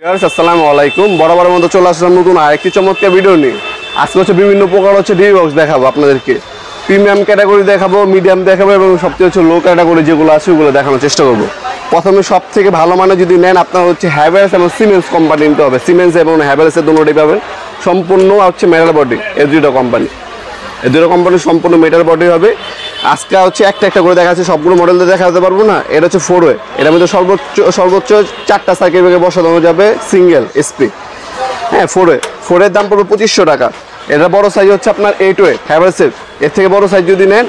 আসসালামু আলাইকুম। বরাবরের মতো চলে আসলাম নতুন আরেকটি চমৎকার ভিডিও নিয়ে। আজকে হচ্ছে বিভিন্ন প্রকার হচ্ছে ডিবি বক্স দেখাবো আপনাদেরকে। প্রিমিয়াম ক্যাটাগরি দেখাবো, মিডিয়াম দেখাবো এবং সবচেয়ে হচ্ছে লো ক্যাটাগরি যেগুলো আছে ওগুলো দেখানোর চেষ্টা করবো। প্রথমে সব থেকে ভালো মানে যদি নেন আপনার হচ্ছে হ্যাভেলস এবং সিমেন্স কোম্পানি নিতে হবে। সিমেন্স এবং হ্যাভেলসের দুটোই পাবেন। সম্পূর্ণ হচ্ছে মেটাল বডি, এই দুটো কোম্পানি সম্পূর্ণ মেটাল বডি হবে। আজকে হচ্ছে একটা করে দেখা যাচ্ছে, সবগুলো মডেল দেখাতে পারবো না। এটা হচ্ছে 4 ওয়ে, এটার মধ্যে সর্বোচ্চ 4টা সাইকেল ব্রেকে বসানো যাবে সিঙ্গেল এসপি। হ্যাঁ, 4 এর দাম পড়বে 2500 টাকা। এটা বড় সাইজ হচ্ছে আপনার 8 ওয়ে হ্যাভেলসের। এর থেকে বড় সাইজ যদি নেন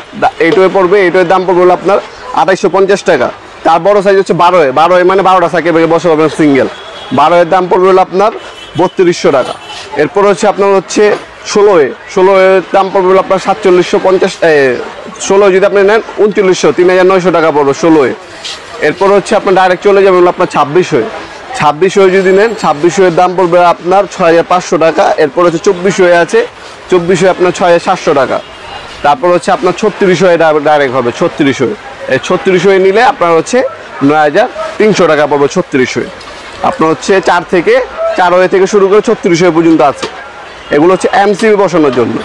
8 ওয়ে পড়বে। 8 ওয়ের দাম পড়বে আপনার 2850 টাকা। তার বড় সাইজ হচ্ছে 12 ওয়ে মানে 12টা সাইকেল ব্রেকে বসানো যাবে সিঙ্গেল। 12 এর দাম পড়বে আপনার 3200 টাকা। এরপর হচ্ছে আপনার হচ্ছে 16 এর দাম পড়বে আপনার 4750। 16 যদি আপনি নেন 3900, 3900 টাকা পড়বে 16 এ। এরপর হচ্ছে আপনার ডাইরেক্ট চলে যাবেন আপনার 26 হয়ে যদি নেন 26 এর দাম পড়বে আপনার 6500 টাকা। এরপর হচ্ছে 24 হয়ে আছে, 24 হয়ে আপনার 6700 টাকা। তারপর হচ্ছে আপনার 36 হয়ে ডাইরেক্ট হবে 36 হয়ে। এই 36 হয়ে নিলে আপনার হচ্ছে 9300 টাকা পড়বে 36 হয়ে। আপনার হচ্ছে 4 ওয়ে থেকে শুরু করে 36 হয়ে পর্যন্ত আছে। এগুলো হচ্ছে এমসিবি বসানোর জন্য।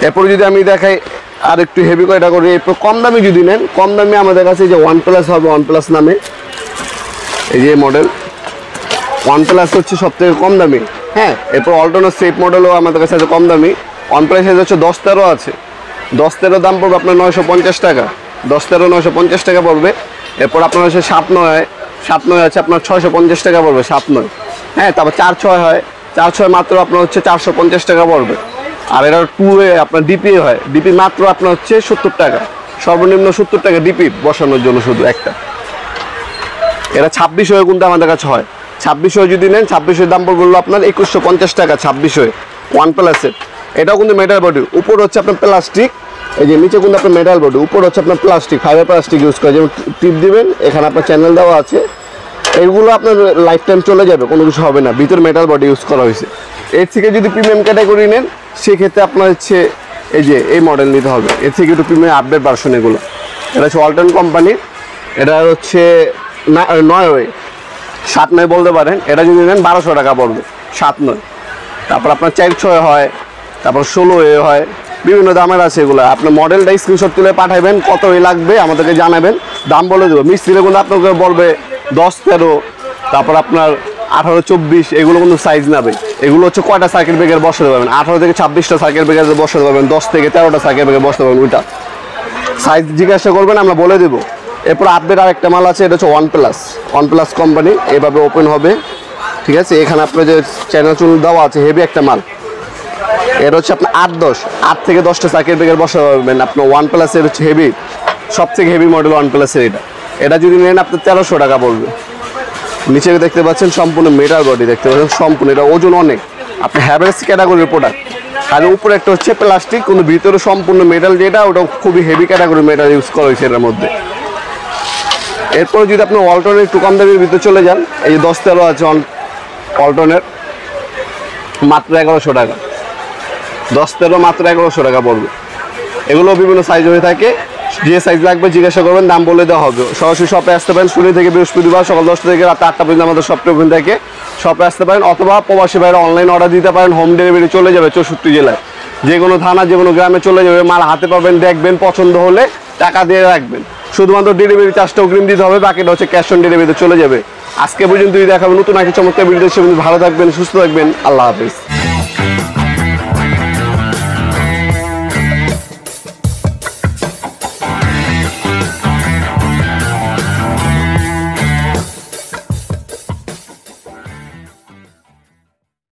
এরপরে যদি আমি দেখাই আর একটু হেভি ক্যাটাগরি, এরপর কম দামি যদি নেন, কম দামি আমাদের কাছে যে OnePlus হবে, OnePlus নামে এই যে মডেল। OnePlus হচ্ছে সব থেকে কম দামি। হ্যাঁ, এরপর অল্টারনেট সেফ মডেলও আমাদের কাছে আছে কম দামি। OnePlus হচ্ছে 10-13 আছে। 10-13 দাম পড়বে আপনার 950 টাকা। 10-13 টাকা পড়বে। এরপর আপনার হচ্ছে 7-9 আছে আপনার 650 টাকা পড়বে 7-9। হ্যাঁ, তারপর 4-6 হয়, 4-6 মাত্র আপনার হচ্ছে 450 টাকা পড়বে। আর এটা 2 ওয়ে আপনার ডিপি হয়, ডিপি মাত্র আপনার হচ্ছে 70 টাকা, সর্বনিম্ন 70 টাকা ডিপি বসানোর জন্য শুধু একটা। এটা 26 হয়ে কিন্তু আমাদের কাছে হয়। 26 হয়ে যদি নেন 26 এর দাম পড়বে আপনার 2150 টাকা 26 হয়ে OnePlus-এর। এটাও কিন্তু মেটাল বডি, উপর হচ্ছে আপনার প্লাস্টিক, এই যে নিচে কিন্তু আপনার মেটাল বডি, উপর হচ্ছে আপনার প্লাস্টিক, ফাইবার প্লাস্টিক ইউজ করে। যেমন টিপ দিবেন, এখানে আপনার চ্যানেল দেওয়া আছে। এইগুলো আপনার লাইফ টাইম চলে যাবে, কোনো কিছু হবে না। ভিতরে মেটাল বডি ইউজ করা হয়েছে। এর থেকে যদি প্রিমিয়াম ক্যাটাগরি নেন সেক্ষেত্রে আপনার হচ্ছে এই যে এই মডেল নিতে হবে। এর থেকে একটু প্রিমিয়াম আপডেট ভার্সন এগুলো। এটা হচ্ছে ওয়ালটন কোম্পানির। এটা হচ্ছে 9 ওয়ে, 7-9 বলতে পারেন। এটা যদি নেন 1200 টাকা পড়বে 7-9। তারপর আপনার 4-6 হয়, তারপর 16 ওয়ে হয়, বিভিন্ন দামের আছে এগুলো। আপনার মডেলটা স্ক্রিনশট তুলে পাঠাবেন, কত ওয়ে লাগবে আমাদেরকে জানাবেন, দাম বলে দেবো। মিস্ত্রি কিন্তু আপনাকে বলবে 10-13, তারপর আপনার 18-24, এগুলো কিন্তু সাইজ নেবে। এগুলো হচ্ছে কয়টা সার্কিট ব্রেকার বসাতে পারবেন, 18 থেকে 26টা সার্কিট ব্রেকার বসাতে পারবেন, 10 থেকে 13টা সার্কিট ব্রেকার বসাতে পারবেন। ওইটা সাইজ জিজ্ঞাসা করবেন, আমরা বলে দেবো। এরপর আপডেট আরেকটা মাল আছে, এটা হচ্ছে OnePlus কোম্পানি। এইভাবে ওপেন হবে, ঠিক আছে। এখানে আপনার যে চ্যানেল চুল দেওয়া আছে, হেভি একটা মাল। এটা হচ্ছে আপনার 8 থেকে 10টা সার্কিট ব্রেকার বসাতে পারবেন। আপনার OnePlus-এর হচ্ছে হেভি, সব থেকে হেভি মডেল OnePlus-এর। এটা যদি নেন আপনার 1300 টাকা পড়বে। নিচে দেখতে পাচ্ছেন সম্পূর্ণ মেটাল বডি, দেখতে পাচ্ছেন সম্পূর্ণ। এটা ওজন অনেক, আপনি হ্যাভেলস ক্যাটাগরির প্রোডাক্ট। আর উপরে একটা হচ্ছে প্লাস্টিক, কিন্তু ভিতরে সম্পূর্ণ মেটাল, যেটা ওটা খুবই হেভি ক্যাটাগরি মেটাল ইউজ করা হয়েছে এটার মধ্যে। এরপরে যদি আপনি ওয়ালটনের একটু কম দামের ভিতরে চলে যান, এই যে 10-13 আছে ওয়ালটনের, মাত্র 1100 টাকা। 10-13 মাত্র 1100 টাকা পড়বে। এগুলো বিভিন্ন সাইজ হয়ে থাকে, যে সাইজ লাগবে জিজ্ঞাসা করবেন, দাম বলে দেওয়া হবে। সরাসরি শপে আসতে পারেন, শনি থেকে বৃহস্পতিবার সকাল 10টা থেকে রাত 8টা পর্যন্ত আমাদের শপটা ওপেন থাকে। শপে আসতে পারেন, অথবা প্রবাসী বাইরে অনলাইন অর্ডার দিতে পারেন। হোম ডেলিভারি চলে যাবে 64 জেলায়, যে কোনো থানা, যে কোনো গ্রামে চলে যাবে। মাল হাতে পাবেন, দেখবেন, পছন্দ হলে টাকা দিয়ে রাখবেন। শুধুমাত্র ডেলিভারি চার্জটা অগ্রিম দিতে হবে, বাকিটা হচ্ছে ক্যাশ অন ডেলিভারিতে চলে যাবে। আজকে পর্যন্তই দেখাবেন নতুন একটা চমৎকার ভিডিও। ভালো থাকবেন, সুস্থ থাকবেন, আল্লাহ হাফেজ।